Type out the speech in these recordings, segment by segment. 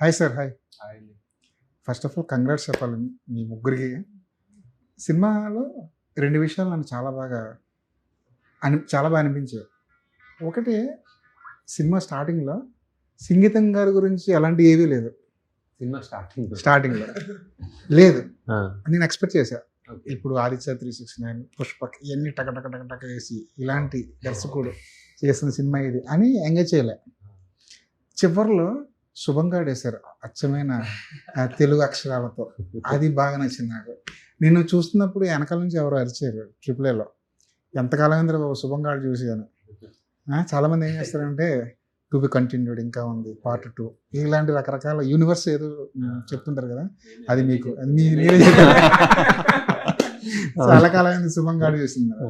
Hi sir, hi. Hi. First of all congrats చెప్పాలి మీ ముగ్గురికి. సినిమాలో 2 విషయాలు నన్ను చాలా బాగా అనిపించాయి. ఒకటి, సినిమా స్టార్టింగ్‌లో సంగీతం గారి గురించి ఎలాంటివి ఏవీ లేదు. సినిమా స్టార్టింగ్‌లో లేదు. ఆ! నేను ఎక్స్‌పెక్ట్ చేశా. ఓకే. ఇప్పుడు 'ఆదిత్య 369', 'పుష్పక్' ఇయన్నీ టక టక టక టక ఏసి ఇలాంటి దర్శకుడు చేసిన సినిమా ఇది అని ఎంగేజ్ చేయలే. చివర్లో శుభం గాడేశారు అచ్చమైన తెలుగు అక్షరాలతో. అది బాగా నచ్చింది నాకు. నేను చూస్తున్నప్పుడు వెనకాల నుంచి ఎవరో అరిచారు ట్రిపుల్ ఏలో, ఎంతకాలం అయిందిరా బాబు శుభం గాడు చూసి అని. చాలామంది ఏం చేస్తారంటే టు బి కంటిన్యూడ్, ఇంకా ఉంది పార్ట్ 2, ఇలాంటి రకరకాల యూనివర్స్ ఏదో చెప్తుంటారు కదా. అది మీకు అది మీరే చెప్పారు. చాలా కాలం అయింది శుభం గాడు చూసింది కదా.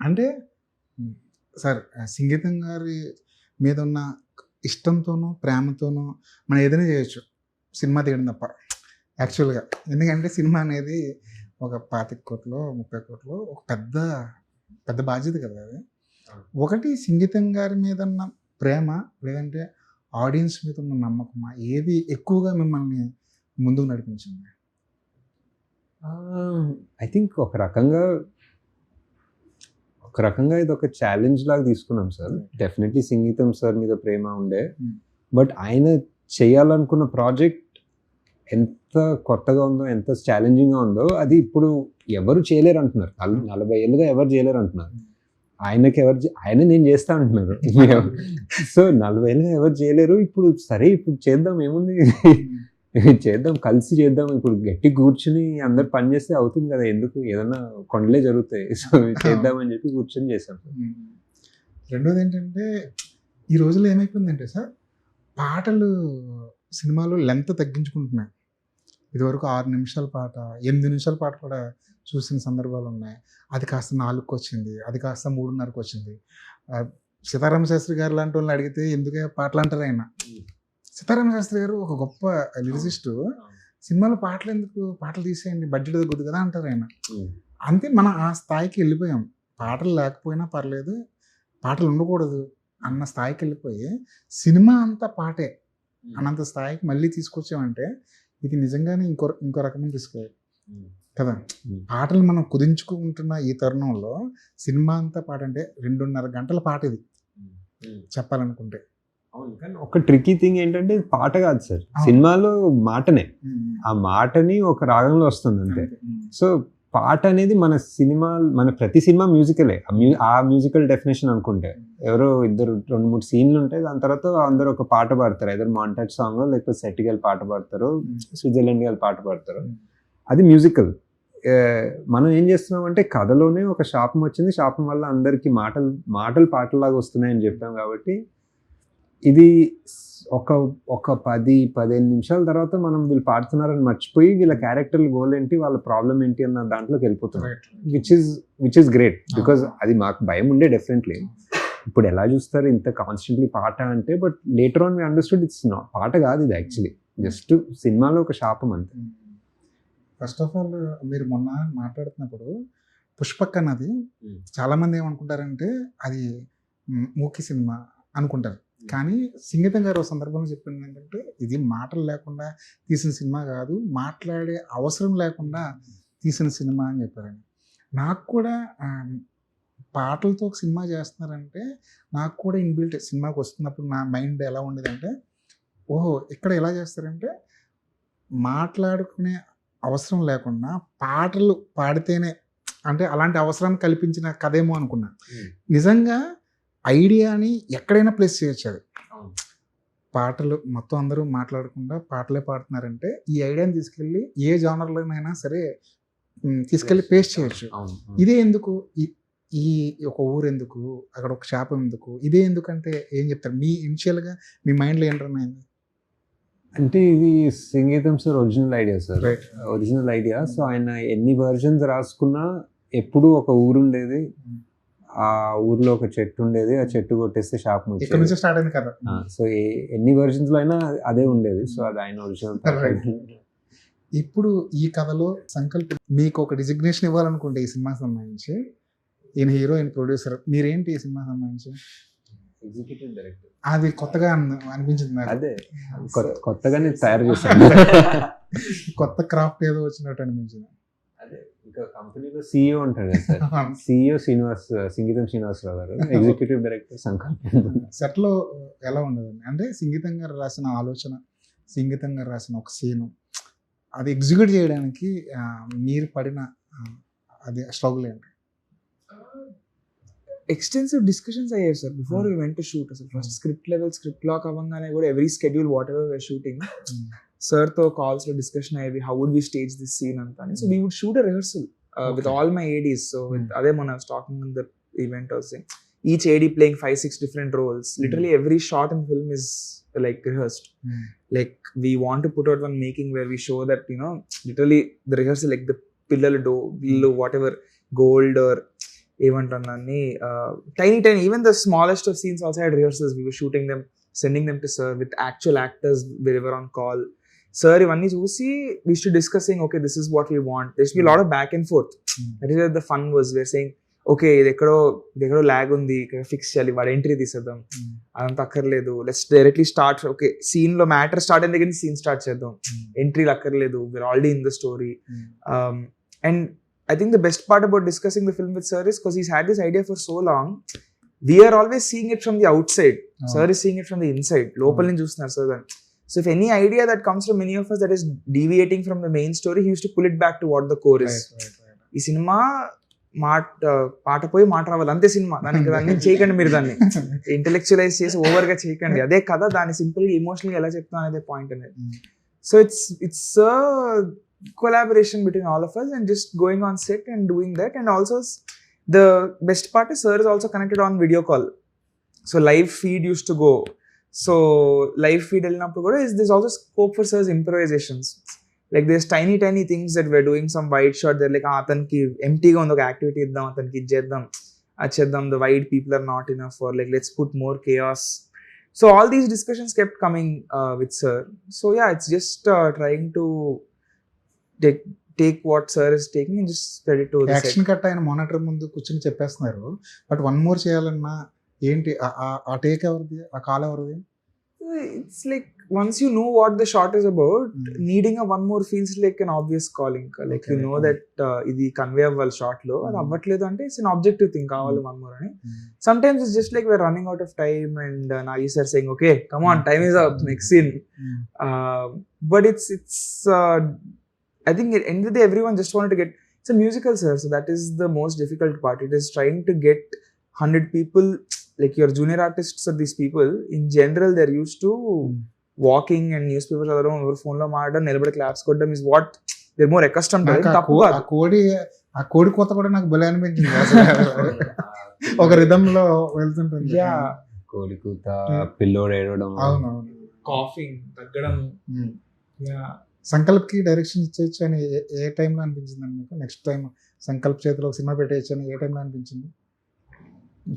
అంటే సార్, సంగీతం గారి మీద ఉన్న ఇష్టంతోనూ ప్రేమతోనూ మనం ఏదైనా చేయొచ్చు సినిమా తీయడం తప్ప యాక్చువల్గా. ఎందుకంటే సినిమా అనేది ఒక 25 కోట్లు 30 కోట్లు ఒక పెద్ద పెద్ద బాధ్యత కదా అది. ఒకటి, సంగీతం గారి మీద ఉన్న ప్రేమ, లేదంటే ఆడియన్స్ మీద ఉన్న నమ్మకమా, ఏది ఎక్కువగా మిమ్మల్ని ముందుకు నడిపించింది? ఐ థింక్ ఒక రకంగా ఇది ఒక ఛాలెంజ్ లాగా తీసుకున్నాం సార్. డెఫినెట్లీ సంగీతం సార్ మీద ప్రేమ ఉండే, బట్ ఆయన చేయాలనుకున్న ప్రాజెక్ట్ ఎంత కొత్తగా ఉందో, ఎంత ఛాలెంజింగ్గా ఉందో, అది ఇప్పుడు ఎవరు చేయలేరు అంటున్నారు. 40 ఏళ్ళుగా ఎవరు చేయలేరు అంటున్నారు. ఆయన నేను చేస్తా అంటున్నారు. సో 40 ఏళ్ళుగా ఎవరు చేయలేరు. ఇప్పుడు సరే, ఇప్పుడు చేద్దాం, ఏముంది చేద్దాం, కలిసి చేద్దాం. ఇప్పుడు గట్టి కూర్చుని అందరు పని చేస్తే అవుతుంది కదా, ఎందుకు ఏదన్నా కొండలే జరుగుతాయి. సో చేద్దామని చెప్పి కూర్చొని చేశాం. రెండోది ఏంటంటే, ఈ రోజుల్లో ఏమైపోయిందంటే సార్, పాటలు సినిమాలు లెంత్ తగ్గించుకుంటున్నాయి. ఇదివరకు 6 నిమిషాల పాట, 8 నిమిషాల పాట కూడా చూసిన సందర్భాలు ఉన్నాయి. అది కాస్త 4కి వచ్చింది, అది కాస్త 3:30కి వచ్చింది. సీతారామ శాస్త్రి గారు లాంటి వాళ్ళని అడిగితే ఎందుకే పాటలు అంటారు ఆయన. సీతారామ శాస్త్రి గారు ఒక గొప్ప లిరిసిస్టు. సినిమాలో పాటలు తీసేయండి, బడ్జెట్ తగ్గుద్ది కదా అంటారు ఆయన. అంతే, మనం ఆ స్థాయికి వెళ్ళిపోయాం. పాటలు లేకపోయినా పర్లేదు, పాటలు ఉండకూడదు అన్న స్థాయికి వెళ్ళిపోయి సినిమా అంతా పాటే అన్నంత స్థాయికి మళ్ళీ తీసుకొచ్చామంటే ఇది నిజంగానే ఇంకో రకమైన తీసుకెళ్ళాలి కదా. పాటలు మనం కుదించుకుంటున్న ఈ తరుణంలో సినిమా అంతా పాట అంటే 2.5 గంటల పాట ఇది చెప్పాలనుకుంటే. కానీ ఒక ట్రికీ థింగ్ ఏంటంటే, పాట కాదు సార్, సినిమాలో మాటనే. ఆ మాటని ఒక రాగంలో వస్తుంది అంతే. సో పాట అనేది మన ప్రతి సినిమా మ్యూజికలే. ఆ మ్యూజికల్ డెఫినేషన్ అనుకుంటే ఎవరో 2-3 సీన్లు ఉంటాయి, దాని తర్వాత అందరూ ఒక పాట పాడతారు. ఏదో మాంటాజ్ సాంగ్, లేకపోతే సెట్టికి వెళ్ళి పాట పాడతారు, స్విట్జర్లాండ్కి వెళ్ళి పాట పాడతారు. అది మ్యూజికల్. మనం ఏం చేస్తున్నాం అంటే, కథలోనే ఒక శాపం వచ్చింది, శాపం వల్ల అందరికీ మాటలు పాటలాగా వస్తున్నాయని చెప్పాం. కాబట్టి ఇది ఒక 10-15 నిమిషాల తర్వాత మనం వీళ్ళు పాడుతున్నారని మర్చిపోయి వీళ్ళ క్యారెక్టర్ల గోల్ ఏంటి, వాళ్ళ ప్రాబ్లం ఏంటి అన్న దాంట్లోకి వెళ్ళిపోతున్నాం. విచ్ ఇస్ గ్రేట్, బికాజ్ అది మాకు భయం ఉండే డెఫినెట్లీ. ఇప్పుడు ఎలా చూస్తారు ఇంత కాన్స్టెంట్లీ పాట అంటే, but later on we understood it's not పాట కాదు ఇది, యాక్చువల్లీ జస్ట్ సినిమాలో ఒక శాపం అంతే. ఫస్ట్ ఆఫ్ ఆల్, మీరు మొన్న మాట్లాడుతున్నప్పుడు పుష్పక్ అన్నది చాలామంది ఏమనుకుంటారంటే అది మూకీ సినిమా అనుకుంటారు. కానీ సంగీతం గారు ఒక సందర్భంలో చెప్పింది ఏంటంటే, ఇది మాటలు లేకుండా తీసిన సినిమా కాదు, మాట్లాడే అవసరం లేకుండా తీసిన సినిమా అని చెప్పారండి. నాకు కూడా పాటలతో ఒక సినిమా చేస్తున్నారంటే నాకు కూడా ఇన్బిల్ట్ సినిమాకి వస్తున్నప్పుడు నా మైండ్ ఎలా ఉండేదంటే, ఓహో ఇక్కడ ఎలా చేస్తారంటే మాట్లాడుకునే అవసరం లేకుండా పాటలు పాడితేనే, అంటే అలాంటి అవసరాన్ని కల్పించిన కథేమో అనుకున్నా. నిజంగా ఐడియాని ఎక్కడైనా ప్లేస్ చేయొచ్చు. అది పాటలు మొత్తం అందరూ మాట్లాడకుండా పాటలే పాడుతున్నారంటే ఈ ఐడియాని తీసుకెళ్ళి ఏ జానర్లోనైనా సరే తీసుకెళ్ళి పేస్ట్ చేయొచ్చు. ఇదే ఎందుకు, ఈ ఒక ఊరు ఎందుకు, అక్కడ ఒక శాపం ఎందుకు, ఇదే ఎందుకంటే ఏం చెప్తారు? మీ ఇనిషియల్గా మీ మైండ్లో ఏంటన్నాయింది అంటే, ఇది సంగీతం sir original idea sir, original idea. So ఆయన ఎన్ని వర్జన్స్ రాసుకున్నా ఎప్పుడు ఒక ఊరు ఉండేది, ఆ ఊర్లో ఒక చెట్టు ఉండేది, ఆ చెట్టు కొట్టేస్తే శాపం వచ్చేది. స్టార్ట్ అయింది కదా. సో ఎన్ని వర్జన్స్ లో అయినా అదే ఉండేది. సో అది ఆయన ఒరిజినల్. ఇప్పుడు ఈ కథలో సంకల్పం మీకు ఒక డిజిగ్నేషన్ ఇవ్వాలనుకుంటే ఈ సినిమాకి సంబంధించి, ఈయన హీరో, ఈయన ప్రొడ్యూసర్, మీరేంటి ఈ సినిమాకి సంబంధించి? Executive director. అది కొత్తగా అనిపించింది నాకు. అదే కొత్తగానే తయారు చేశాను. కొత్త క్రాఫ్ట్ ఏదో వచ్చినట్టు అనిపించింది. అదే ఇంకా కంపెనీలో CEO ఉంటాడు కదా సార్, CEO సంగీతం శ్రీనివాసరావు గారు, ఎగ్జిక్యూటివ్ డైరెక్టర్ సంకల్ప్. సెట్లో ఎలా ఉండదండి అంటే సంగీతం గారు రాసిన ఆలోచన, సంగీతం గారు రాసిన ఒక సీను అది ఎగ్జిక్యూట్ చేయడానికి మీరు పడిన అది స్ట్రగుల్ ఏంటి? ఎక్స్టెన్సివ్ డిస్కషన్స్ అయ్యాయి sir before we went to shoot. అసలు first script level script lock అవ్వగానే కూడా every schedule whatever we are shooting సార్తో కాల్స్లో డిస్కషన్ అయ్యేది, how would we stage this scene అంతా అని. So we would shoot a rehearsal with all my ADs. సో అదే మన talking in the event also, each AD playing 5-6 different roles. Literally every shot in film is like rehearsed. Like we want to put out one making where we show that, you know, literally the rehearsal, like the pillalu do villu whatever gold or ఏమంటాన్ని tiny even the smallest of scenes also had rehearsals. We were shooting them, sending them to sir with actual actors wherever on call. Sir ఇవన్నీ చూసి we used to discussing, okay, this is what we want. There should be a lot of back and forth. That is where the fun was. We're saying, okay ఇది ఎక్కడో lag ఉంది, ఇక్కడ fix చేయాలి, వాడు entry తీసేద్దాం, అదంతా అక్కర్లేదు, let's directly start. Okay scene లో మ్యాటర్ స్టార్ట్ అయిన దగ్గర సీన్ స్టార్ట్ చేద్దాం, ఎంట్రీలు అక్కర్లేదు, we're already in the story. And I think the best part about discussing the film with sir is because he's had this idea for so long, we are always seeing it from the outside. Sir is seeing it from the inside. Lopal nunchi chustunar sir then. So if any idea that comes from many of us that is deviating from the main story, he used to pull it back to what the core is. ఈ cinema పాట పోయి మాట రావాలి అంతే cinema, దానికి దాన్ని చేయకండి, మీరు దాన్ని ఇంటెలెక్చువలైజ్ చేసి ఓవర్గా చేయకండి, అదే కదా దాన్ని సింపుల్గా ఎమోషనల్గా ఎలా చెప్తాం అనేది పాయింట్ అనేది. So it's collaboration between all of us and just going on set and doing that. And also the best part is sir is also connected on video call, so live feed used to go. So live feed ellinappudu kuda is there's also scope for sir's improvisations. Like there's tiny things that we're doing, some wide shot, they're like atanki empty ga undi oka activity iddam, atanki ijeddam acheddam, the wide people are not enough, or like let's put more chaos. So all these discussions kept coming with sir. So yeah, it's just trying to take what sir is taking and just spread it to the action cut ఆయన monitor ముందు కూర్చొని చెప్పేస్తున్నారు, but one more చేయాలన్నా ఏంటి ఆ take ఎవరిది, ఆ call ఎవరిది? It's like once you know what the shot is about, needing a one more feels like an obvious calling. Like you know that ఇది కన్వే అవ్వాలి షార్ట్ లో, అది అవ్వట్లేదు అంటే it's an objective thing, కావాలి one more అని. Sometimes it's just like we're running out of time and Nagi sir saying, okay come on, time is up, next scene. But it's I think at the end of the day, everyone just wanted to get, it's a musical, sir, so that is the most difficult part. It is trying to get 100 people, like your junior artists or these people, in general, they're used to walking and newspapers, or phone lo maadam, nilabadi claps koddam is what they're more accustomed to. Tappu kaadu. ఆ కోడి కొత్త కూడా నాకు భలే అనిపించింది ఒక rhythm లో వెళ్తుంటుంది. కోడి కూత, పిల్లోడు ఏడవడం, అవునవును, కాఫింగ్ తగ్గడం. సంకల్ప్కి డైరెక్షన్ ఇచ్చేయచ్చు అని ఏ టైంలో అనిపించింది మీకు? నెక్స్ట్ టైం సంకల్ప్ చేతిలో ఒక సినిమా పెట్టేయచ్చు అని ఏ టైంలో అనిపించింది?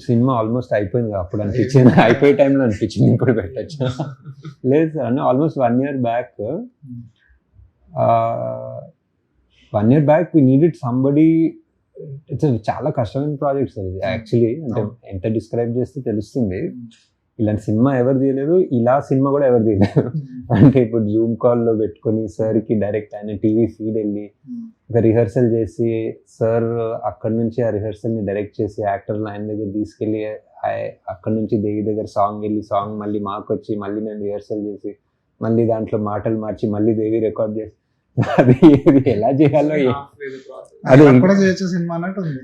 సినిమా ఆల్మోస్ట్ అయిపోయింది అప్పుడు అనిపించింది, అయిపోయే టైంలో అనిపించింది ఇప్పుడు పెట్టచ్చు. లేదు సార్, అంటే almost 1 year back, 1 year back we needed somebody. It's చాలా కష్టమైన ప్రాజెక్ట్ సార్ ఇది యాక్చువల్లీ, అంటే ఎంత డిస్క్రైబ్ చేస్తే తెలుస్తుంది. ఇలాంటి సినిమా ఎవరు తీయలేదు, ఇలా సినిమా కూడా ఎవరు తీయలేదు. అంటే ఇప్పుడు జూమ్ కాల్లో పెట్టుకొని సార్కి డైరెక్ట్ ఆయన టీవీ ఫీడ్ వెళ్ళి ఒక రిహర్సల్ చేసి, సార్ అక్కడ నుంచి ఆ రిహర్సల్ని డైరెక్ట్ చేసి యాక్టర్లు ఆయన దగ్గర తీసుకెళ్ళి, అక్కడ నుంచి దేవి దగ్గర సాంగ్ వెళ్ళి, సాంగ్ మళ్ళీ మాకు వచ్చి, మళ్ళీ మేము రిహర్సల్ చేసి, మళ్ళీ దాంట్లో మాటలు మార్చి, మళ్ళీ దేవి రికార్డ్ చేసి, అది ఎలా చేయాలో అది కూడా చేయొచ్చు సినిమా అన్నట్టు ఉంది.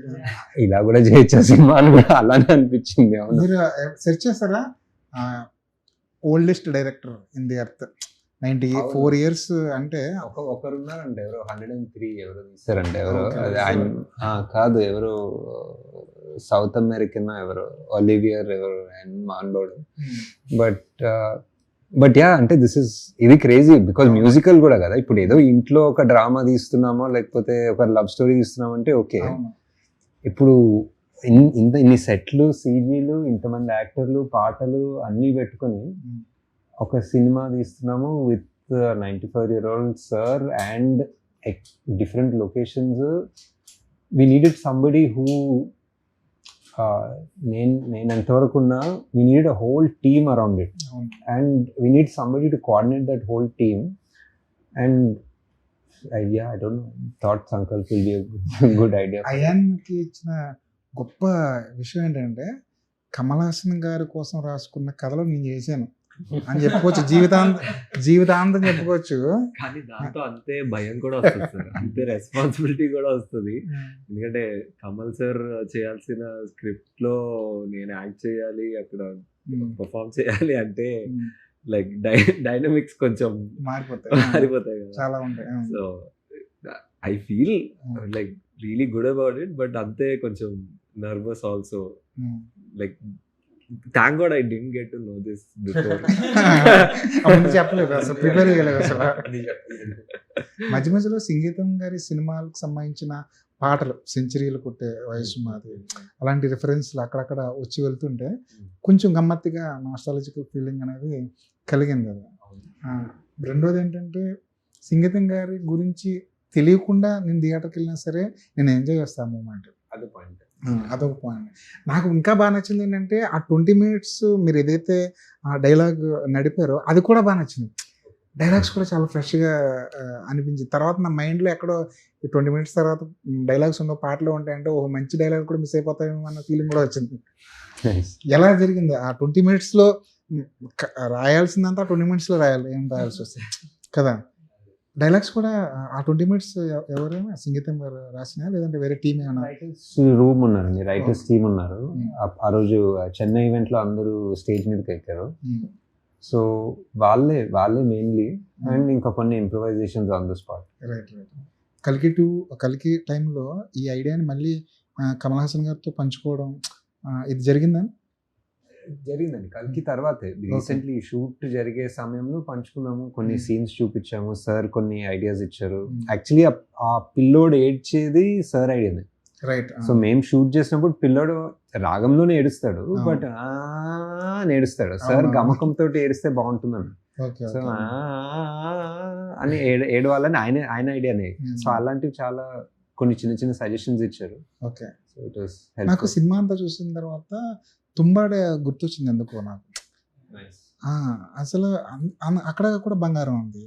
ఇలా కూడా చేయొచ్చు సినిమా అని కూడా అలానే అనిపించింది. మీరు సెర్చ్ చేస్తారా oldest director in the earth 94 years అంటే? ఒకరు ఉన్నారంటే ఎవరో 103 ఎవరో తీస్తారంటే, ఎవరో ఆయన కాదు, ఎవరో సౌత్ అమెరికన్ ఎవరో ఒలివియర్ ఎవరో మాన్బోడు. బట్ యా, అంటే ఇది క్రేజీ బికాజ్ మ్యూజికల్ కూడా కదా. ఇప్పుడు ఏదో ఇంట్లో ఒక డ్రామా తీస్తున్నామో లేకపోతే ఒక లవ్ స్టోరీ తీస్తున్నామో అంటే ఓకే, ఇప్పుడు ఇన్ని సెట్లు, సీజీలు, ఇంతమంది యాక్టర్లు, పాటలు అన్నీ పెట్టుకొని ఒక సినిమా తీస్తున్నాము with 95-year-old sir and different locations. We needed somebody who నేను ఎంతవరకు ఉన్నా we need a whole team around it అవును. And we need somebody to coordinate that whole team and idea I don't know thought Sankalp will be good idea. అయాన్కి ఇచ్చిన గొప్ప విషయం ఏంటంటే కమల్ హాసన్ గారి కోసం రాసుకున్న కథలో నేను చేశాను అని చెప్పుకోవచ్చు. జీవితాంతం చెప్పుకోవచ్చు. కానీ దాంతో అంతే భయం కూడా వస్తుంది సార్, అంతే రెస్పాన్సిబిలిటీ కూడా వస్తుంది. ఎందుకంటే కమల్ సార్ చేయాల్సిన స్క్రిప్ట్ లో నేను యాక్ట్ చేయాలి, అక్కడ పర్ఫామ్ చేయాలి అంటే లైక్ డైనమిక్స్ కొంచెం మారిపోతాయి కదా, చాలా ఉంటాయి. So I feel like really good about it, but అంతే కొంచెం nervous also. Like thank God I didn't get to know this before. చెప్పలేదు అసలు, ప్రిపేర్ చేయలేదు అసలు. మధ్య మధ్యలో సంగీతం గారి సినిమాలకు సంబంధించిన పాటలు సెంచరీలు కొట్టే వయసు మాది, అలాంటి రిఫరెన్స్లు అక్కడక్కడ వచ్చి వెళ్తుంటే కొంచెం గమ్మత్తుగా నాస్టాలజికల్ ఫీలింగ్ అనేది కలిగింది అది. రెండోది ఏంటంటే సంగీతం గారి గురించి తెలియకుండా నేను థియేటర్కి వెళ్ళినా సరే నేను ఎంజాయ్ చేస్తాను మూమెంట్. అదే పాయింట్, అదొక పాయింట్. నాకు ఇంకా బాగా నచ్చింది ఏంటంటే ఆ 20 minutes మీరు ఏదైతే ఆ డైలాగ్ నడిపారో అది కూడా బాగా నచ్చింది. డైలాగ్స్ కూడా చాలా ఫ్రెష్గా అనిపించింది. తర్వాత నా మైండ్లో ఎక్కడో ఈ 20 minutes తర్వాత డైలాగ్స్ ఉన్న పాటలు ఉంటాయంటే ఓ మంచి డైలాగ్ కూడా మిస్ అయిపోతాయేమో అన్న ఫీలింగ్ కూడా వచ్చింది. ఎలా జరిగింది ఆ 20 minutesలో రాయాల్సిందంతా 20 minutesలో రాయాలి, ఏం రాయాల్సి వస్తుంది కదా. డైలాగ్స్ కూడా ఆ 20 minutes ఎవరైనా సంగీతం గారు రాసినా లేదంటే వేరే టీమ్ ఏమైనా? రూమ్ ఉన్నారండి, రైటర్స్ టీమ్ ఉన్నారు. ఆ రోజు చెన్నై ఈవెంట్ లో అందరూ స్టేజ్ మీదకి ఎక్కారు. సో వాళ్ళే మెయిన్లీ, అండ్ ఇంకా కొన్ని improvisations on the spot. Right. కలికి టైంలో ఈ ఐడియాని మళ్ళీ కమల్ హాసన్ గారితో పంచుకోవడం ఇది జరిగిందా? జరిగిందండి కల్కి తర్వాతే. రీసెంట్లీ షూట్ జరిగే సమయంలో పంచుకున్నాము, కొన్ని సీన్స్ చూపించాము, సార్ కొన్ని ఐడియాస్ ఇచ్చారు. యాక్చువల్లీ ఆ పిల్లోడు ఏడ్చేది సార్ ఐడియానే. రైట్. సో మేము షూట్ చేసినప్పుడు పిల్లోడు రాగంలోనే ఏడుస్తాడు, బట్ ఏడుస్తాడు. సార్ గమకంతో ఏడిస్తే బాగుంటుందన్న, సో అని ఏడవాలని ఆయన ఐడియానే. సో అలాంటివి చాలా కొన్ని చిన్న చిన్న సజెషన్స్ ఇచ్చారు. ఓకే. నాకు సినిమా అంతా చూసిన తర్వాత తుంబాడే గుర్తొచ్చింది ఎందుకో నాకు. అసలు అక్కడ కూడా బంగారం ఉంది,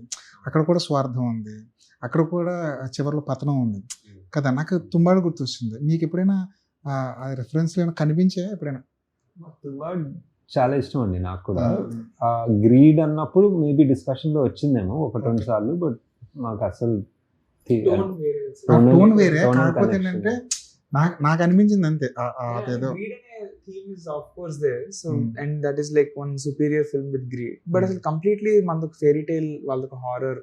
అక్కడ కూడా స్వార్థం ఉంది, అక్కడ కూడా చివరిలో పతనం ఉంది కదా. నాకు తుంబాడు గుర్తొచ్చింది. మీకు ఎప్పుడైనా ఆ రెఫరెన్స్లు ఏమైనా కనిపించాయా ఎప్పుడైనా? తుంబాడు చాలా ఇష్టం అండి నాకు కూడా. గ్రీడ్ అన్నప్పుడు మేబీ డిస్కషన్లో వచ్చిందేమో 1-2 సార్లు, బట్ మాకు అసలు టోన్ వేరే. కాకపోతే ఏంటంటే నాకు అనిపించింది అంతే అదేదో theme is of course there, so and that is like one superior film with greed, but it's completely mandu fairy tale valku horror.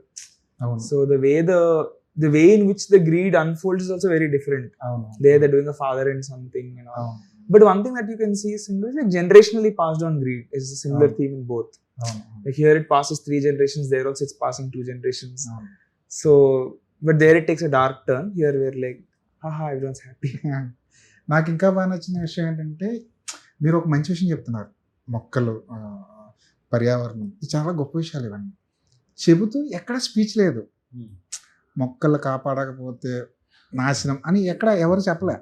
So the way in which the greed unfolds is also very different. They're doing a father and something, you know. But one thing that you can see is like generationally passed on greed is a similar theme in both. Like here it passes 3 generations, there also it's passing 2 generations. So but there it takes a dark turn. Here we're like haha everyone's happy. నాకు ఇంకా బాగా నచ్చిన విషయం ఏంటంటే మీరు ఒక మంచి విషయం చెప్తున్నారు, మొక్కలు, పర్యావరణం, ఇది చాలా గొప్ప విషయాలు ఇవన్నీ చెబుతూ ఎక్కడ స్పీచ్ లేదు. మొక్కలు కాపాడకపోతే నాశనం అని ఎక్కడ ఎవరు చెప్పలే.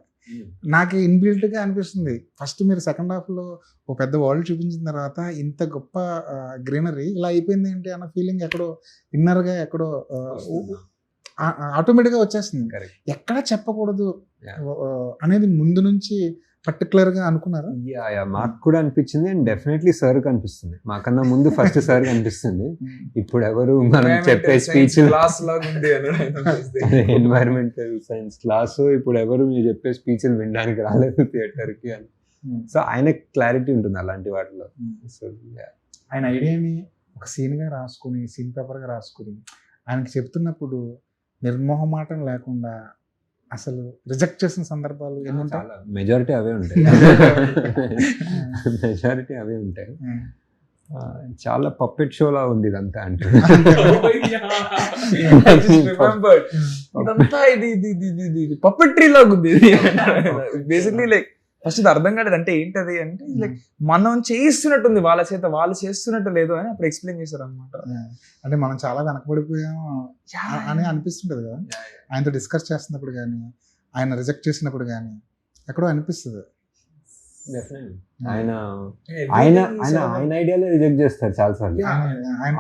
నాకు ఇన్బిల్ట్గా అనిపిస్తుంది. ఫస్ట్ మీరు సెకండ్ హాఫ్లో ఒక పెద్ద వరల్డ్ చూపించిన తర్వాత ఇంత గొప్ప గ్రీనరీ ఇలా అయిపోయింది ఏంటి అన్న ఫీలింగ్ ఎక్కడో ఇన్నర్గా ఎక్కడో ఆటోమేటిక్గా వచ్చేస్తుంది. ఎక్కడ చెప్పకూడదు అనేది ముందు నుంచి పర్టికులర్గా అనుకున్నారు? మాకు కూడా అనిపించింది, అండ్ డెఫినెట్లీ సార్ కనిపిస్తుంది. మాకన్నా ముందు ఫస్ట్ సార్ కనిపిస్తుంది. ఇప్పుడు ఎవరు మనం చెప్పే స్పీచ్ ఎన్వైరన్మెంటల్ సైన్స్ క్లాస్, ఇప్పుడు ఎవరు మీరు చెప్పే స్పీచ్లు వినడానికి రాలేదు థియేటర్కి అని. సో ఆయన క్లారిటీ ఉంటుంది అలాంటి వాటిలో. సో ఆయన ఐడియాని ఒక సీన్గా రాసుకుని, సీన్ పేపర్గా రాసుకుని ఆయనకి చెప్తున్నప్పుడు నిర్మోహమాటం లేకుండా అసలు రిజెక్ట్ చేసిన సందర్భాలు ఏముంటాయి? మెజారిటీ అవే ఉంటాయి. చాలా పప్పెట్ షోలా ఉంది ఇదంతా. అంటే పప్పెట్రీ లాగా ఉంది బేసిక్లీ. లైక్ ఫస్ట్ ఇది అర్థం కాలేదు అంటే ఏంటది అంటే లైక్ మనం చేస్తున్నట్టుంది వాళ్ళ చేత, వాళ్ళు చేస్తున్నట్టు లేదు అని అప్పుడు ఎక్స్ప్లెయిన్ చేశారు అనమాట. అంటే మనం చాలా వెనకబడిపోయాం అని అనిపిస్తుంటది కదా ఆయనతో డిస్కస్ చేస్తున్నప్పుడు కానీ, ఆయన రిజెక్ట్ చేసినప్పుడు కానీ ఎక్కడో అనిపిస్తుంది. ఆయన ఆయన ఆయన ఆయన ఐడియాలో రిజెక్ట్ చేస్తారు చాలా సార్లు.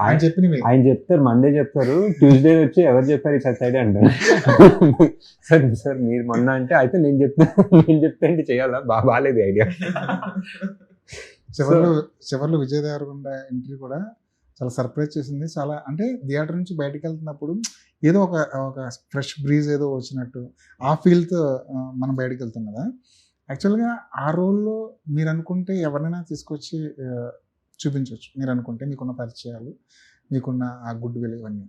ఆయన చెప్పినవి ఆయన చెప్తారు, మండే చెప్తారు, ట్యూస్డే వచ్చి ఎవరు చెప్పారు ఈ చెత్త ఐడియా అంటారు. సార్ సార్ మీరు మొన్న అంటే అయితే నేను చెప్తే ఏంటి చేయాలా, బాగాలేదు ఐడియా. చివర్లో విజయ్ దేవరకొండ ఎంట్రీ కూడా చాలా సర్ప్రైజ్ చేసింది. చాలా అంటే థియేటర్ నుంచి బయటకు వెళ్తున్నప్పుడు ఏదో ఒక ఫ్రెష్ బ్రీజ్ ఏదో వచ్చినట్టు ఆ ఫీల్తో మనం బయటకు వెళ్తాం కదా. యాక్చువల్గా ఆ రోల్లో మీరు అనుకుంటే ఎవరినైనా తీసుకొచ్చి చూపించవచ్చు. మీరు అనుకుంటే మీకున్న పరిచయాలు, మీకున్న ఆ గుడ్ విల్ ఇవన్నీ.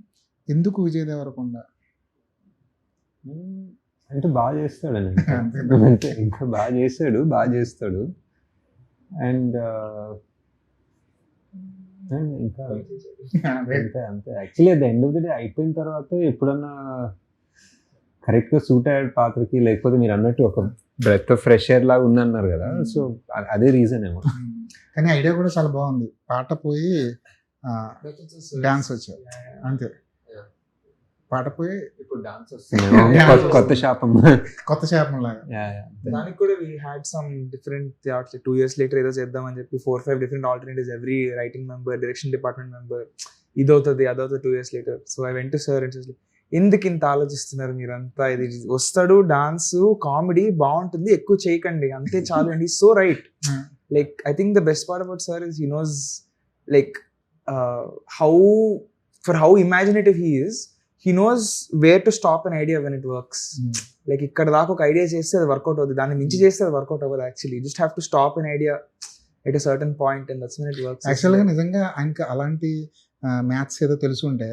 ఎందుకు విజయ్ దేవరకొండ అంటే బాగా చేస్తాడు అంతే, ఇంకా బాగా చేస్తాడు. అండ్ ఇంకా అంతే. Actually at the end of the day అయిపోయిన తర్వాత ఎప్పుడన్నా కరెక్ట్గా సూట్ అయ్యే పాత్రకి, లేకపోతే మీరు అన్నట్టు ఒక బ్రెత్ ఆఫ్ ఫ్రెష్ ఎయిర్ లాగా ఉందన్నారు కదా, సో అదే రీజన్ ఏమో. కానీ ఐడియా కూడా చాలా బాగుంది. పాట పోయి డాన్స్ వచ్చాయి అంతే. పాట పోయి ఇప్పుడు డాన్స్ వస్తుంది, కొత్త శాపం లాగా. దానికి కూడా we had some different thoughts. 2 years later ఏదో చేద్దామని చెప్పి 4-5 different alternatives, every writing member, direction department member, ఇదవుతుంది అదవుతుంది 2 years later. So I went to sir and said, ఎందుకు ఇంత ఆలోచిస్తున్నారు మీరంతా, ఇది వస్తాడు డాన్స్ కామెడీ బాగుంటుంది, ఎక్కువ చేయకండి అంతే చాలు అండి. So right, like I think the best part about sir is he knows like how imaginative he is. He knows where to stop an idea when it works. Like ఇక్కడ దాకా ఒక idea చేస్తే అది వర్కౌట్ అవుతుంది, దాన్ని మించి చేస్తే అది వర్కౌట్ అవ్వదు. Actually just have to stop an idea at a certain point and that's when it works. యాక్చువల్గా నిజంగా ఆయనకి అలాంటి మ్యాథ్స్ ఏదో తెలుసు ఉంటే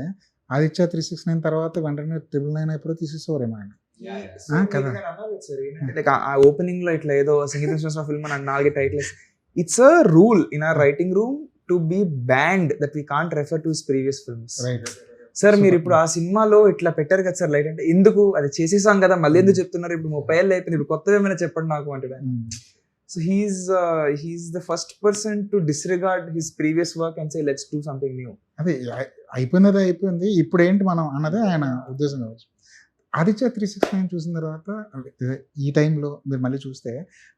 ఆదిత్య 369 తర్వాత వెంటనే 999 ఎప్పుడో తీసేసేవారేమో ఆయన కదా. లైక్ ఆ ఓపెనింగ్ లో ఇట్లా ఏదో సంగీతం ఫిల్మ్ అని 4 titles. It's a rule in our writing room to be banned that we can't refer to his previous films. Sir మీరు ఇప్పుడు ఆ సినిమాలో ఇట్లా పెట్టారు కదా సార్ లైట్ అంటే, ఎందుకు అది చేసేసాం కదా మళ్ళీ ఎందుకు చెప్తున్నారు, ఇప్పుడు 30 ఏళ్ళు అయిపోయింది, ఇప్పుడు కొత్తది ఏమైనా చెప్పండి నాకు అంటే. So he's the first person to disregard his previous work and say let's do something new. అదే అయిపోయింది ఇప్పుడు ఏంటి మనం అన్నదే ఆయన ఉద్దేశం కావచ్చు. ఆదిత్య 369 చూసిన తర్వాత ఈ టైంలో మీరు మళ్ళీ చూస్తే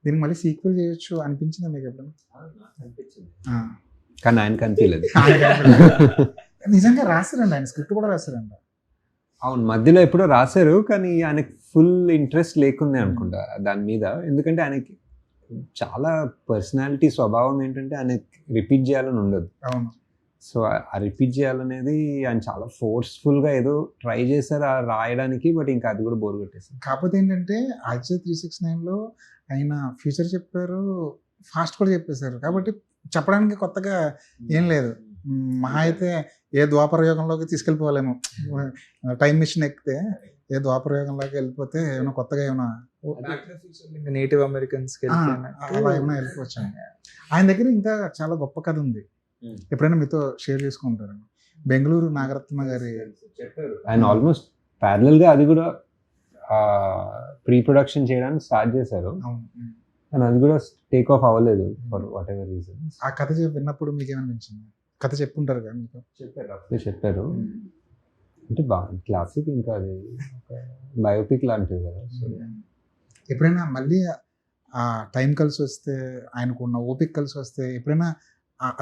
దీనికి మళ్ళీ సీక్వెల్ చేయొచ్చు అనిపించిందా మీకు ఎప్పుడైనా? కానీ ఆయన కనిపించలేదు. నిజంగా రాశారండి ఆయన, స్క్రిప్ట్ కూడా రాశారంట. అవును, మధ్యలో ఎప్పుడో రాశారు, కానీ ఆయనకి ఫుల్ ఇంట్రెస్ట్ లేకుంది అనుకుంటా దాని మీద. ఎందుకంటే ఆయనకి చాలా పర్సనాలిటీ స్వభావం ఏంటంటే ఆయన రిపీట్ చేయాలని ఉండదు. అవును. సో ఆ రిపీట్ చేయాలనేది ఆయన చాలా ఫోర్స్ఫుల్గా ఏదో ట్రై చేశారు రాయడానికి, బట్ ఇంకా అది కూడా బోర్ కొట్టేసింది. కాకపోతే ఏంటంటే ఆదిత్య 369లో ఆయన ఫ్యూచర్ చెప్పారు, ఫాస్ట్ కూడా చెప్పేశారు, కాబట్టి చెప్పడానికి కొత్తగా ఏం లేదు. మహా అయితే ఏ ద్వాపర యుగంలోకి తీసుకెళ్ళిపోవాలేమో, టైం మిషన్ ఎక్కితే ఏ ద్వాపర యుగంలోకి వెళ్ళిపోతే ఏమైనా కొత్తగా ఏమైనా నేటివ్ అమెరికన్స్ అలా ఏమైనా వెళ్ళిపోవచ్చు. ఆయన దగ్గర ఇంకా చాలా గొప్ప కథ ఉంది, ఎప్పుడైనా మీతో షేర్ చేసుకుంటారు. బెంగళూరు నాగరత్న గారి చెప్పారు ఆయన ఆల్మోస్ట్ ప్యారలల్ గా అది కూడా ప్రీ ప్రొడక్షన్ చేయడానికి స్టార్ట్ చేశారు, కానీ అది కూడా టేక్ ఆఫ్ అవ్వలేదు ఫర్ వాట్ ఎవర్ రీజన్. ఆ కథ విన్నప్పుడు మీకు ఏమనిపించింది? కథ చెప్పుంటారు కదా మీకు? చెప్పారు అంటే బాగా క్లాసిక్, ఇంకా అది బయోపిక్ లాంటిది కదా. సో ఎప్పుడైనా మళ్ళీ ఆ టైం కలిసి వస్తే, ఆయనకు ఉన్న ఓపిక కలిసి వస్తే ఎప్పుడైనా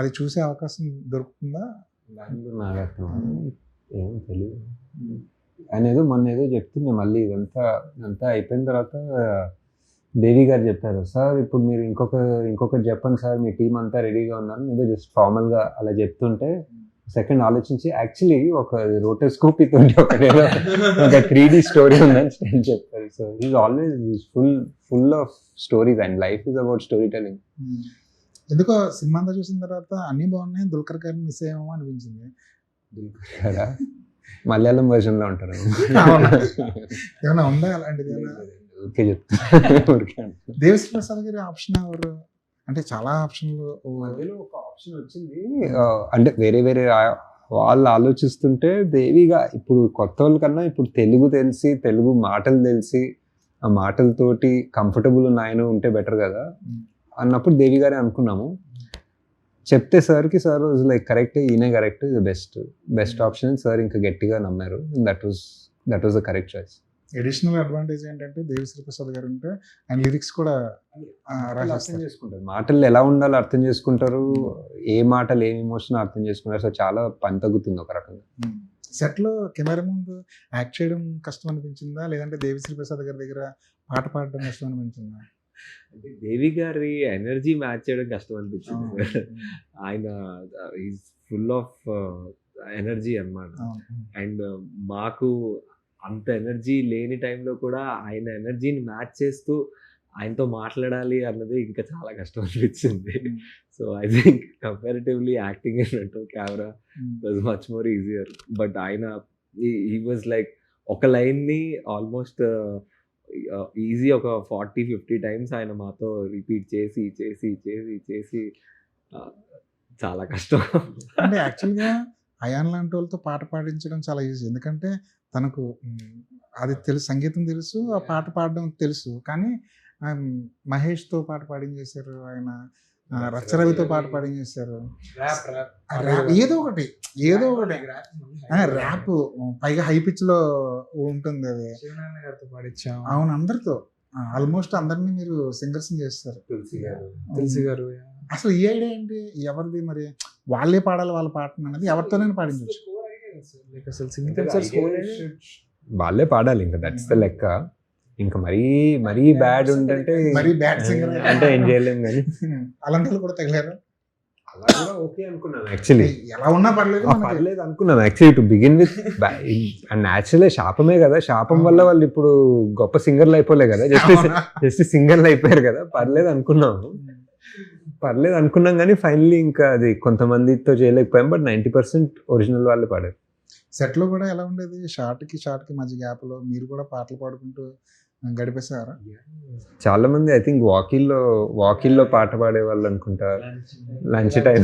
అది చూసే అవకాశం దొరుకుతుందా? నాకు ఏమో తెలియదు. ఆయన ఏదో మొన్న ఏదో చెప్తుండే, మళ్ళీ ఇదంతా అయిపోయిన తర్వాత దేవి గారు చెప్పారు, సార్ ఇప్పుడు మీరు ఇంకొకటి చెప్పండి సార్, మీ టీం అంతా రెడీగా ఉన్నారు, ఏదో జస్ట్ ఫార్మల్గా అలా చెప్తుంటే సెకండ్ ఆలోచించి యాక్చువల్లీ ఒక రోటోస్కోపీ తోటి ఒక 3D స్టోరీ ఉందని చెప్పారు. So is always full of stories and life is about story telling. ఎందుకో సినిమా అంతా చూసిన తర్వాత అన్నీ బాగున్నాయి, దుల్కర్ గారిని మిస్ అయ్యామో అనిపించింది. దుల్కర్ గారా మలయాళం వర్షన్లో ఉంటారు, ఏమైనా ఉందా అలాంటిది? ఓకే చెప్తాను. దేవిశ్రీ ప్రసాద్ గారి ఆప్షన్ ఎవరు అంటే చాలా ఆప్షన్లు మధ్యలో ఒక ఆప్షన్ వచ్చింది, అంటే వేరే వాళ్ళు ఆలోచిస్తుంటే దేవిగా ఇప్పుడు కొత్త వాళ్ళ కన్నా ఇప్పుడు తెలుగు తెలిసి, తెలుగు మాటలు తెలిసి, ఆ మాటలతోటి కంఫర్టబుల్ నాయన ఉంటే బెటర్ కదా అన్నప్పుడు దేవి గారే అనుకున్నాము. చెప్తే సార్కి సార్ వాజ్ లైక్ కరెక్ట్, ఈయనే కరెక్ట్, ఇది బెస్ట్ ఆప్షన్ సార్ ఇంకా గట్టిగా నమ్మారు. That was the correct choice. Additional advantage ఏంటంటే దేవిశ్రీ ప్రసాద్ గారు ఉంటే ఆయన లిరిక్స్ కూడా అర్థం రాసేస్తారు. చేసుకుంటారు, మాటలు ఎలా ఉండాలో అర్థం చేసుకుంటారు, ఏ మాటలు ఏం ఎమోషన్ అర్థం చేసుకుంటారు. సో చాలా పని తగ్గుతుంది ఒక రకంగా. సెట్లో కెమెరా ముందు యాక్ట్ చేయడం కష్టం అనిపించిందా, లేదంటే దేవిశ్రీ ప్రసాద్ గారి దగ్గర పాట పాడడం కష్టం అనిపించిందా? అంటే దేవి గారి ఎనర్జీ మ్యాచ్ చేయడం కష్టం అనిపించింది. ఆయన ఈజ్ ఫుల్ ఆఫ్ ఎనర్జీ అన్నమాట. అండ్ మాకు అంత ఎనర్జీ లేని టైంలో కూడా ఆయన ఎనర్జీని మ్యాచ్ చేస్తూ ఆయనతో మాట్లాడాలి అన్నది ఇంకా చాలా కష్టం అనిపించింది. So I think comparatively acting ఏంటంటే camera was much more easier. But ఆయన హీ వాజ్ లైక్ ఒక లైన్ని ఆల్మోస్ట్ ఈజీ ఒక 40-50 టైమ్స్ ఆయన మాతో రిపీట్ చేసి చేసి చేసి చేసి చాలా కష్టం. అంటే యాక్చువల్గా అయాన్ లాంటి వాళ్ళతో పాట పాడించడం చాలా ఈజీ, ఎందుకంటే తనకు అది తెలుసు, సంగీతం తెలుసు, ఆ పాట పాడడం తెలుసు. కానీ మహేష్తో పాట పాడించేశారు, ఆయన రచ్చరవితో పాట పాడించేశారు, ఏదో ఒకటి ర్యాప్, పైగా హై పిచ్ లో ఉంటుంది అది. అవును, అందరితో ఆల్మోస్ట్ అందరినీ మీరు సింగర్స్ చేస్తారు. తులసి గారు. అసలు ఈ ఐడియా ఏంటి, ఎవరిది మరి? వాళ్ళే పాడాలి వాళ్ళ పాటను అనేది ఎవరితోనే పాడించవచ్చు. వాళ్ళే పాడాలి, ఇంకా దట్స్ ద లెక్క. ఇంకా మరీ బ్యాడ్ ఉంటే మరీ బ్యాడ్ సింగర్ అంటే ఏం చేయలేము. కానీ అలాంటి వాళ్ళు కూడా తగిలారు. అలా కూడా ఓకే అనుకున్నాను యాక్చువల్లీ, ఎలా ఉన్నా పర్లేదు పర్లేదు అనుకున్నాను actually to begin with. And న్యాచురలే శాపమే కదా, శాపం వల్ల వాళ్ళు ఇప్పుడు గొప్ప సింగర్లు అయిపోలే కదా, జస్ట్ సింగర్లు అయిపోయారు కదా. పర్లేదు అనుకున్నాం కానీ ఫైనల్లీ ఇంకా అది కొంతమందితో చేయలేకపోయాం. బట్ 90% ఒరిజినల్ వాళ్ళే పాడారు. సెట్లో కూడా ఎలా ఉండేది, షార్ట్కి మధ్య గ్యాప్లో మీరు కూడా పాటలు పాడుకుంటూ గడిపేసారా? చాలా మంది ఐ థింక్ వాకిల్లో పాట పాడే వాళ్ళు అనుకుంటా. లంచ్ టైం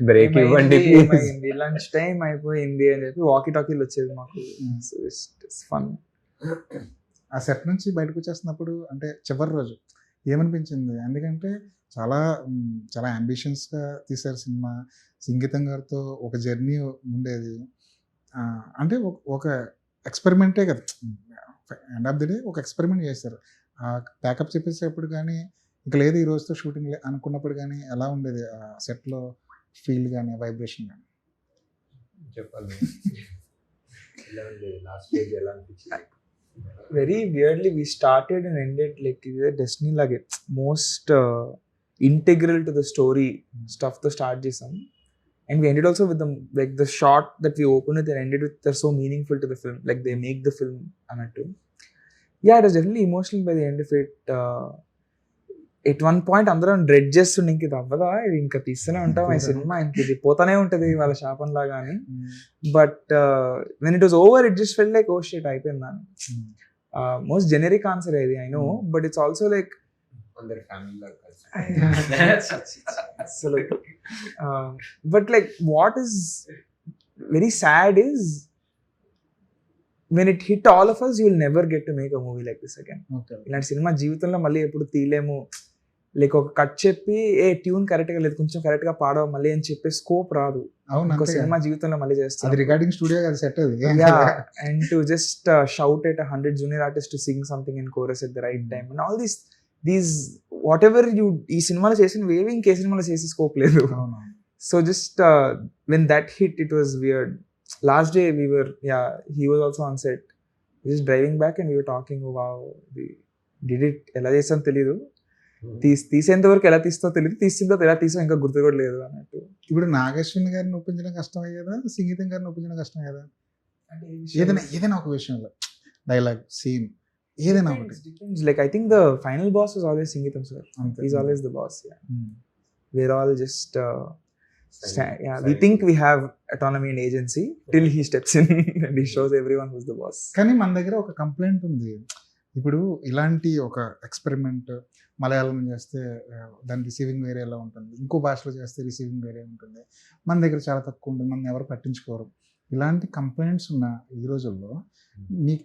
బ్రేక్ ఇవ్వండి, లంచ్ టైం అయిపోయింది అని చెప్పి వాకీ టాకీలు వచ్చేది మాకు. ఫన్. ఆ సెట్ నుంచి బయటకు వచ్చేస్తున్నప్పుడు అంటే చివరి రోజు ఏమనిపించింది? ఎందుకంటే చాలా అంబిషన్స్గా తీశారు సినిమా, సంగీతం గారితో ఒక జర్నీ ఉండేది. అంటే ఒక ఎక్స్పెరిమెంటే కదా, ఎండ్ ఆఫ్ ది డే ఒక ఎక్స్పెరిమెంట్ చేశారు. ప్యాకప్ చెప్పేసేప్పుడు కానీ ఇంకా లేదు ఈ రోజుతో షూటింగ్ అనుకున్నప్పుడు కానీ ఎలా ఉండేది ఆ సెట్లో ఫీల్ కానీ వైబ్రేషన్ కానీ? చెప్పాలి. Very weirdly we started and ended like ఇది డెస్టినీ లాగే, most integral to the story stuff తో స్టార్ట్ చేసాం. And we ended also with the shot that we opened with and ended with, they're so meaningful to the film, like they make the film anattu. Yeah, it was definitely emotional by the end of it. At one point అందరం dread చేస్తుండే, ఇంక ఇది అవ్వదా, ఇది ఇంకా తీస్తూనే ఉంటాం ఈ cinema, ఇంక ఇది పోతానే ఉంటుంది వాళ్ళ శాపం లాగా అని. But when it was over it just felt like oh shit అయిపోయింది అని. మోస్ట్ జెనరిక్ ఆన్సర్ ఇది I know, but it's also like అందరి ఫ్యామిలీ లాగా. But like what is very sad is when it hit all of us, you will never get to make a movie like this again. ఇలాంటి cinema జీవితంలో మళ్ళీ ఎప్పుడు తీయలేము. Like ఒక cut చెప్పి ఏ tune correct గా లేదు, కొంచెం కరెక్ట్ గా పాడవు మళ్ళీ అని చెప్పే స్కోప్ రాదు. అవును, సినిమా జీవితంలో మళ్ళీ చేస్తాం. అది రికార్డింగ్ స్టూడియో కదా సెట్ అది. And to just shout at 100 junior artists to sing something in chorus at the right time and all these whatever you ఈ సినిమాలో చేసిన వేవి ఇంకే సినిమాలో చేసే స్కోప్ లేదు. So just when that hit it was weird. Last day we were he was also on set, just driving back and we were talking, oh wow, we did it, ఎలా చేసాం తెలీదు, తీసేంత వరకు ఎలా తీస్తో తెలియదు, తీసిన ఎలా తీసాం ఇంకా గుర్తు కూడా లేదు అన్నట్టు. ఇప్పుడు నాగేశ్వరి గారిని ఒప్పించడం కష్టం అయ్యేదా, సంగీతం గారిని ఒప్పించడం కష్టం అయ్యేదా? ఏదైనా ఒక విషయంలో డైలాగ్ సీన్ ఏదైనా ఒకటి. Like I think the final boss was always Sangeetam sir. He's always the boss. We're all just we think we have autonomy and agency till he steps in and he shows everyone who's the boss. కానీ మన దగ్గర ఒక complaint ఉంది. ఇప్పుడు ఇలాంటి ఒక experiment Malayalam చేస్తే దాని రిసీవింగ్ వేరే ఎలా ఉంటుంది, ఇంకో భాషలో చేస్తే రిసీవింగ్ వేరే ఉంటుంది, మన దగ్గర చాలా తక్కువ ఉంటుంది, మనం ఎవరు పట్టించుకోరు. ఇలాంటి కంప్లైంట్స్ ఉన్న ఈ రోజుల్లో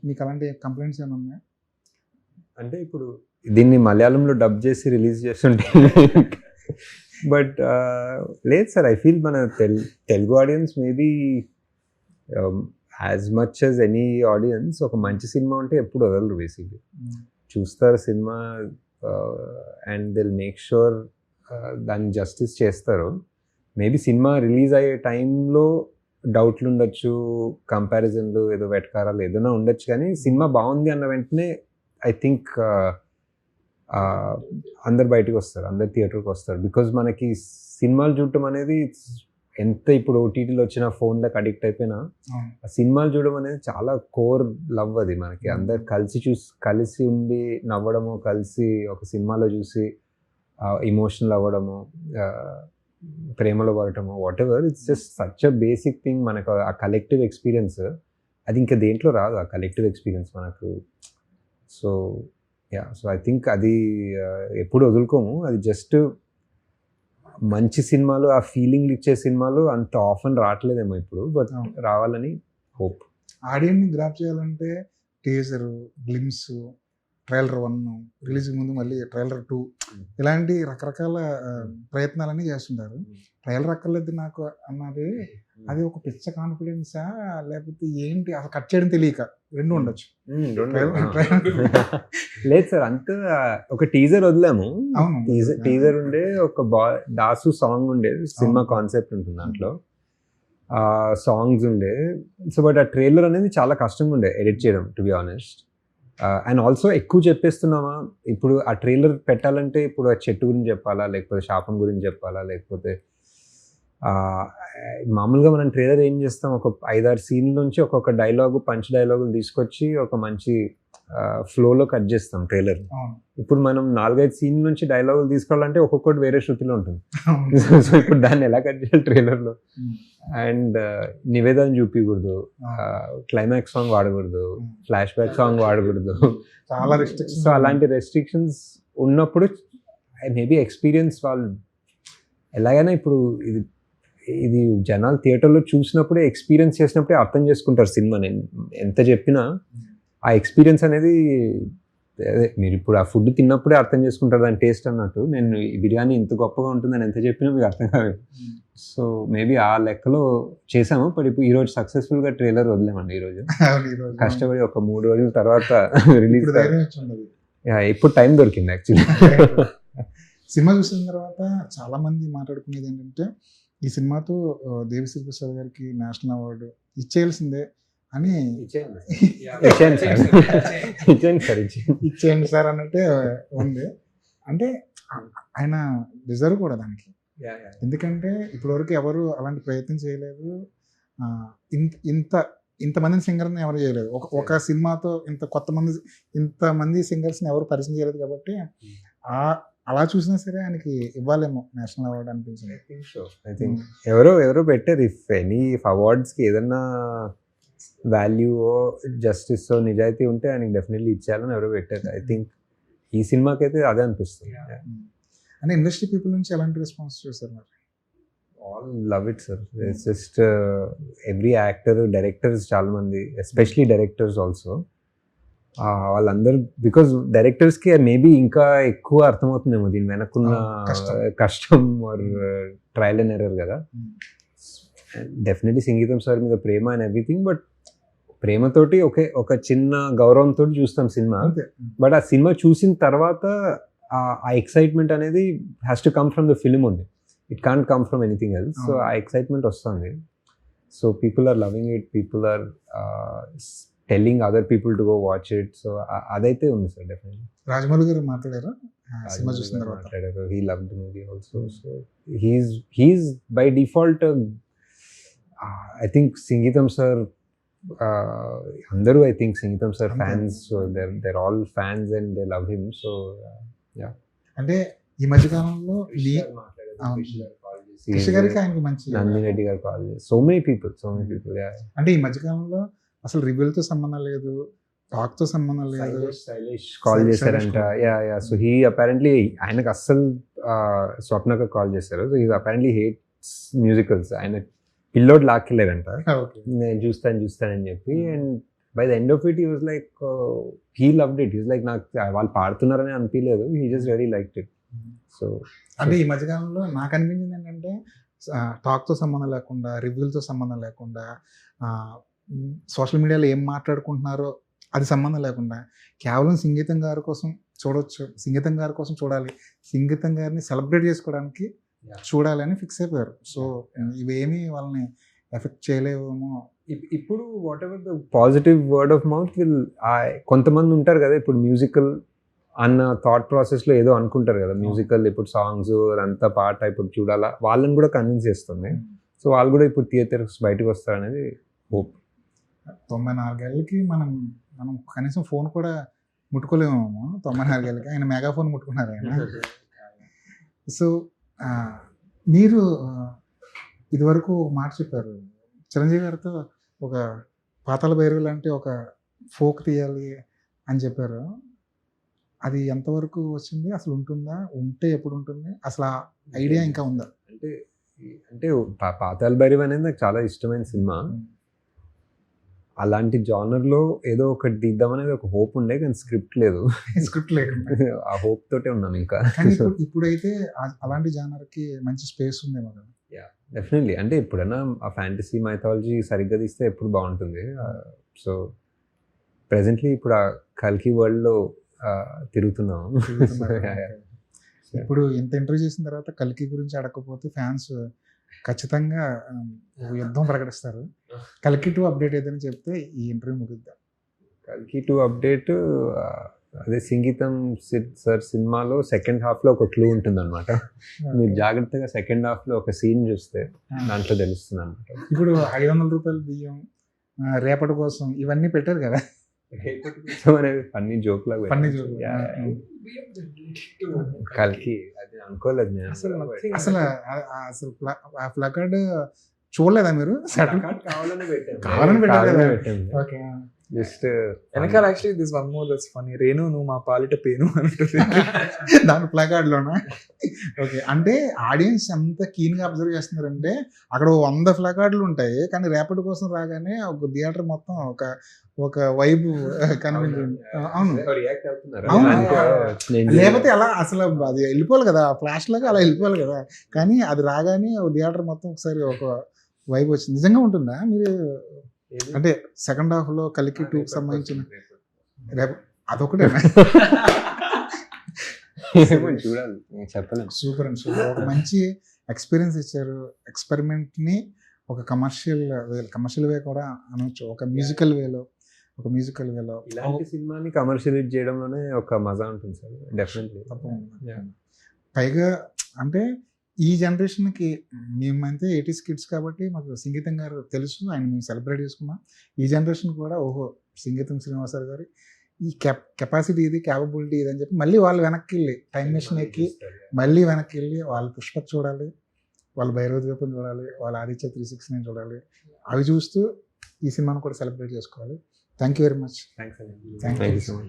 మీకు అలాంటి కంప్లైంట్స్ ఏమైనా ఉన్నాయా? అంటే ఇప్పుడు దీన్ని మలయాళంలో డబ్ చేసి రిలీజ్ చేస్తుంటే బట్ లేదు సార్, ఐ ఫీల్ మన Telugu audience maybe as much as any audience ఒక మంచి సినిమా ఉంటే ఎప్పుడు వదలరు బేసిక్లీ. చూస్తారు cinema and they'll make sure దాన్ని జస్టిస్ చేస్తారు. మేబీ సినిమా రిలీజ్ అయ్యే టైంలో డౌట్లు ఉండొచ్చు, కంపారిజన్లు ఏదో వెటకారాలు ఏదైనా ఉండొచ్చు, కానీ సినిమా బాగుంది అన్న వెంటనే ఐ థింక్ అందరు బయటకు వస్తారు, అందరు థియేటర్కి వస్తారు. బికాజ్ మనకి సినిమాలు చూడటం అనేది ఎంత ఇప్పుడు ఓటీటీలో వచ్చిన ఫోన్లకు అడిక్ట్ అయిపోయినా ఆ సినిమాలు చూడడం అనేది చాలా కోర్ లవ్. అది మనకి అందరు కలిసి ఉండి నవ్వడము, కలిసి ఒక సినిమాలో చూసి ఇమోషనల్ అవ్వడము, ప్రేమలో పడటము, whatever, it's just such a basic thing. మనకు ఆ కలెక్టివ్ ఎక్స్పీరియన్స్ అది ఇంకా దేంట్లో రాదు, ఆ కలెక్టివ్ ఎక్స్పీరియన్స్ మనకు. సో సో ఐ థింక్ అది ఎప్పుడు వదులుకోము. అది జస్ట్ మంచి సినిమాలు, ఆ ఫీలింగ్ ఇచ్చే సినిమాలు అంత ఆఫెన్ రావట్లేదేమో ఇప్పుడు, బట్ రావాలని హోప్. ఆడియన్ని గ్రాప్ చేయాలంటే టీజర్, గ్లిమ్స్, ట్రైలర్ 1, రిలీజ్ ముందు మళ్ళీ ట్రైలర్ 2, ఇలాంటి రకరకాల ప్రయత్నాలన్నీ చేస్తుంటారు. ట్రైలర్ అక్కర్లేదు నాకు అన్నది అది ఒక పిచ్చ కాన్ఫిడెన్సా లేకపోతే ఏంటి, అసలు కట్ చేయడం తెలియక రెండు ఉండొచ్చు. లేదు సార్, అంత ఒక టీజర్ వదిలాము. అవును, టీజర్ ఉండే ఒక దాసు సాంగ్ ఉండే, సినిమా కాన్సెప్ట్ ఉంటుంది దాంట్లో, సాంగ్స్ ఉండే. సో బట్ ఆ ట్రైలర్ అనేది చాలా కష్టంగా ఉండే ఎడిట్ చేయడం, to be honest. And also ఎక్కువ చెప్పేస్తున్నామా ఇప్పుడు. ఆ ట్రైలర్ పెట్టాలంటే ఇప్పుడు ఆ చెట్టు గురించి చెప్పాలా, లేకపోతే శాపం గురించి చెప్పాలా, లేకపోతే మామూలుగా మనం ట్రైలర్ ఏం చేస్తాం, ఒక 5-6 సీన్ల నుంచి ఒక్కొక్క డైలాగు, పంచ్ డైలాగులు తీసుకొచ్చి ఒక మంచి ఫ్లోలో కట్ చేస్తాం ట్రైలర్. ఇప్పుడు మనం 4-5 సీన్ల నుంచి డైలాగులు తీసుకోవాలంటే ఒక్కొక్కటి వేరే శృతిలో ఉంటుంది. సో ఇప్పుడు దాన్ని ఎలా కట్ చేయాలి ట్రైలర్లో? అండ్ నివేదన చూపించకూడదు, క్లైమాక్స్ సాంగ్ వాడకూడదు, ఫ్లాష్ బ్యాక్ సాంగ్ వాడకూడదు, చాలా రెస్ట్రిక్షన్స్. సో అలాంటి రెస్ట్రిక్షన్స్ ఉన్నప్పుడు మేబీ ఎక్స్పీరియన్స్ వాళ్ళు ఎలాగైనా ఇప్పుడు ఇది జనాలు థియేటర్లో చూసినప్పుడే, ఎక్స్పీరియన్స్ చేసినప్పుడే అర్థం చేసుకుంటారు సినిమా. నేను ఎంత చెప్పినా ఆ ఎక్స్పీరియన్స్ అనేది, అదే మీరు ఇప్పుడు ఆ ఫుడ్ తిన్నప్పుడే అర్థం చేసుకుంటారు దాని టేస్ట్ అన్నట్టు. నేను ఈ బిర్యానీ ఇంత గొప్పగా ఉంటుందని ఎంత చెప్పినా మీకు అర్థం కాదు. సో మేబీ ఆ లెక్కలో చేసాము. బట్ ఇప్పుడు ఈరోజు సక్సెస్ఫుల్గా ట్రైలర్ వదిలేమండి. ఈరోజు కష్టపడి ఒక 3 రోజుల తర్వాత రిలీజ్. ఇప్పుడు టైం దొరికింది యాక్చువల్లీ. సినిమా చూసిన తర్వాత చాలా మంది మాట్లాడుకునేది ఏంటంటే, ఈ సినిమాతో దేవిశ్రీ ప్రసాద్ గారికి నేషనల్ అవార్డు ఇచ్చేయాల్సిందే అని. ఇచ్చేయండి సార్ అన్నట్టే ఉంది. అంటే ఆయన డిజర్వ్ కూడా దానికి. ఎందుకంటే ఇప్పటివరకు ఎవరు అలాంటి ప్రయత్నం చేయలేదు. ఇంతమంది సింగర్ని ఎవరు చేయలేదు. ఒక సినిమాతో ఇంతమంది సింగర్స్ని ఎవరు పరిచయం చేయలేదు. కాబట్టి అలా చూసినా సరే ఆయనకి ఇవ్వాలేమో నేషనల్ అవార్డు అనిపించింది. ఐ థింక్ ఎవరో బెటర్. ఇఫ్ అవార్డ్స్కి ఏదన్నా వాల్యూ, జస్టిస్, నిజాయితీ ఉంటే ఆయనకి డెఫినెట్లీ ఇచ్చేయాలని ఎవరో పెట్టారు. ఐ థింక్ ఈ సినిమాకి అయితే అదే అనిపిస్తుంది. అంటే ఇండస్ట్రీ పీపుల్ నుంచి ఎలాంటి రెస్పాన్స్ చూస్తారు మరి? All love it sir. It's just every actor, directors చాలా మంది, ఎస్పెషలీ డైరెక్టర్స్ ఆల్సో, వాళ్ళందరూ, బికాజ్ డైరెక్టర్స్కి మేబీ ఇంకా ఎక్కువ అర్థమవుతుందేమో దీని వెనక్కున్న కష్టం ఆర్ ట్రయల్ అండ్ ఎర్రర్ కదా. డెఫినెట్లీ సంగీతం సార్ మీద ప్రేమ అండ్ ఎవ్రీథింగ్, బట్ ప్రేమతోటి ఒక చిన్న గౌరవంతో చూస్తాం సినిమా. బట్ ఆ సినిమా చూసిన తర్వాత ఆ ఎక్సైట్మెంట్ అనేది has to come from the film only. It can't come from anything else. So ఆ ఎక్సైట్మెంట్ వస్తుంది. So people are loving it, people are telling other people to go watch it. So అదైతే ఉంది sir definitely. Rajamouli గారు మాట్లాడారు cinema చూసిన తర్వాత? మాట్లాడారు. He loved the movie also. So he's by default, I think సంగీతం సార్ అందరూ, ఐ థింక్ సంగీతం sir fans. So they're all fans and they love him. So yeah. అంటే ఈ మధ్యకాలంలో కృష్ణ గారికి ఆయనకి మంచి, నందిని రెడ్డి గారు కాల్ చేసి, సో మెనీ పీపుల్. అంటే ఈ మధ్యకాలంలో అసలు రివెల్తో సంబంధం లేదు, టాక్తో సంబంధం లేదు, శైలేష్ కాల్ చేశారంట. యా సో హీ అపారెంట్లీ, ఆయనకు అస్సలు స్వప్నకు కాల్ చేశారు. So he apparently hates musicals. ఆయన పిల్లోడ్ లాక్కెళ్ళారంట, నేను చూస్తానని చెప్పి. And by the end of it he was like, he loved it. He's like, నాకు వాళ్ళు పాడుతున్నారని అనిపించలేదు, he just very liked it. So అంటే ఈ మధ్యకాలంలో నాకు అనిపించింది ఏంటంటే, టాక్తో సంబంధం లేకుండా, రివ్యూలతో సంబంధం లేకుండా సోషల్ మీడియాలో ఏం మాట్లాడుకుంటున్నారో అది సంబంధం లేకుండా కేవలం సంగీతం గారి కోసం చూడొచ్చు, సంగీతం గారి కోసం చూడాలి, సంగీతం గారిని సెలబ్రేట్ చేసుకోవడానికి చూడాలని ఫిక్స్ అయిపోయారు. సో ఇవేమీ వాళ్ళని ఎఫెక్ట్ చేయలేవేమో. ఇప్పుడు what ever the positive word of mouth will, కొంతమంది ఉంటారు కదా ఇప్పుడు మ్యూజికల్ అన్న థాట్ ప్రాసెస్లో ఏదో అనుకుంటారు కదా, మ్యూజికల్ ఇప్పుడు సాంగ్స్ అంతా పాట ఇప్పుడు చూడాలా, వాళ్ళని కూడా కన్విన్స్ చేస్తుంది. సో వాళ్ళు కూడా ఇప్పుడు థియేటర్స్ బయటకు వస్తారనేది హోప్. 94 ఏళ్ళకి మనం కనీసం ఫోన్ కూడా ముట్టుకోలేము. 94 ఏళ్ళకి ఆయన మెగాఫోన్ ముట్టుకున్నారు ఆయన. సో మీరు ఇదివరకు మాట చెప్పారు, చిరంజీవి గారితో ఒక పాతాళ భైరవి లాంటి ఒక ఫోక్ తీయాలి అని చెప్పారు. అది ఎంతవరకు వచ్చింది, అసలు ఉంటుందా, ఉంటే ఎప్పుడు ఉంటుంది, అసలు ఆ ఐడియా ఇంకా ఉందా? అంటే పాతాళ భైరవి అనేది నాకు చాలా ఇష్టమైన సినిమా. అలాంటి జానర్లో ఏదో ఒకటి తీద్దామనేది ఒక హోప్ ఉండే, కానీ స్క్రిప్ట్ లేదు. స్క్రిప్ట్ లేకుండా ఆ హోప్ తోటే ఉన్నాను ఇంకా. కానీ ఇప్పుడైతే అలాంటి జానర్కి మంచి స్పేస్ ఉందేమో కదా. డెఫినెట్లీ, అంటే ఎప్పుడైనా ఆ ఫ్యాంటసీ మైథాలజీ సరిగ్గా తీస్తే ఎప్పుడు బాగుంటుంది. సో ప్రెజెంట్లీ ఇప్పుడు ఆ కల్కి వరల్డ్లో తిరుగుతున్నాము. ఇప్పుడు ఇంత ఇంటర్వ్యూ చేసిన తర్వాత కల్కి గురించి అడగకపోతే ఫ్యాన్స్ ఖచ్చితంగా యుద్ధం ప్రకటిస్తారు. కల్కి 2 అప్డేట్ ఏదైనా చెప్తే ఈ ఇంటర్వ్యూ ముగిద్దాం. కల్కి 2 అప్డేట్ అదే సంగీతం సార్ సినిమాలో సెకండ్ హాఫ్లో ఒక క్లూ ఉంటుంది అనమాట. మీరు జాగ్రత్తగా సెకండ్ హాఫ్లో ఒక సీన్ చూస్తే దాంట్లో తెలుస్తుంది అనమాట. ఇప్పుడు 500 రూపాయల బియ్యం, రేపటి కోసం ఇవన్నీ పెట్టారు కదా. ఫన్నీ జోక్ లాగా కల్కి అది అనుకోలేదు నేను అసలు. ఆ ప్లకార్డ్ చూడలేదా మీరు? కావాలని పెట్టారు కదా. ఓకే, జస్ట్ వెనకాల actually this one more that's funny, Renu నువ్వు మా పాలిట పేను అంటుంది దాని ప్లకార్డ్ లోనా. ఓకే, అంటే ఆడియన్స్ ఎంత కీన్ గా అబ్జర్వ్ చేస్తున్నారంటే అక్కడ 100 ప్లకార్డులు ఉంటాయి, కానీ రేపటి కోసం రాగానే ఒక థియేటర్ మొత్తం ఒక వైబ్ కనిపించింది. అవును, లేకపోతే అలా అసలు అది వెళ్ళిపోవాలి కదా, ఫ్లాష్ లాగా అలా వెళ్ళిపోవాలి కదా. కానీ అది రాగానే థియేటర్ మొత్తం ఒకసారి ఒక వైబ్ వచ్చింది. నిజంగా ఉంటుందా? మీరు అంటే సెకండ్ హాఫ్ లో కల్కి 2కి సంబంధించిన రేపు అదొకటే చూడాలి, చెప్పలేము. సూపర్ అండి, సూపర్. ఒక మంచి ఎక్స్పీరియన్స్ ఇచ్చారు. ఎక్స్పెరిమెంట్ ని ఒక కమర్షియల్ వే కూడా అనొచ్చు, ఒక మ్యూజికల్ వేలో. ఇలాంటి సినిమాని కమర్షియలైజ్ చేయడంలోనే ఒక మజా ఉంటుంది సార్, డెఫినెట్లీ. పైగా అంటే ఈ జనరేషన్కి మేమైతే 80s కిడ్స్ కాబట్టి మాకు సంగీతం గారు తెలుసు, ఆయన మేము సెలబ్రేట్ చేసుకున్నాం. ఈ జనరేషన్ కూడా ఓహో సంగీతం శ్రీనివాసరావు గారి ఈ కెపాసిటీ ఇది, క్యాపబిలిటీ ఇది అని చెప్పి మళ్ళీ వాళ్ళు వెనక్కి వెళ్ళి టైం మెషిన్ ఎక్కి మళ్ళీ వెనక్కి వెళ్ళి వాళ్ళు పుష్పక్ చూడాలి, వాళ్ళు భైరవ ద్వీపం చూడాలి, వాళ్ళు ఆదిత్య 369 చూడాలి. అవి చూస్తూ ఈ సినిమాను కూడా సెలబ్రేట్ చేసుకోవాలి. Thank you very much. Thanks.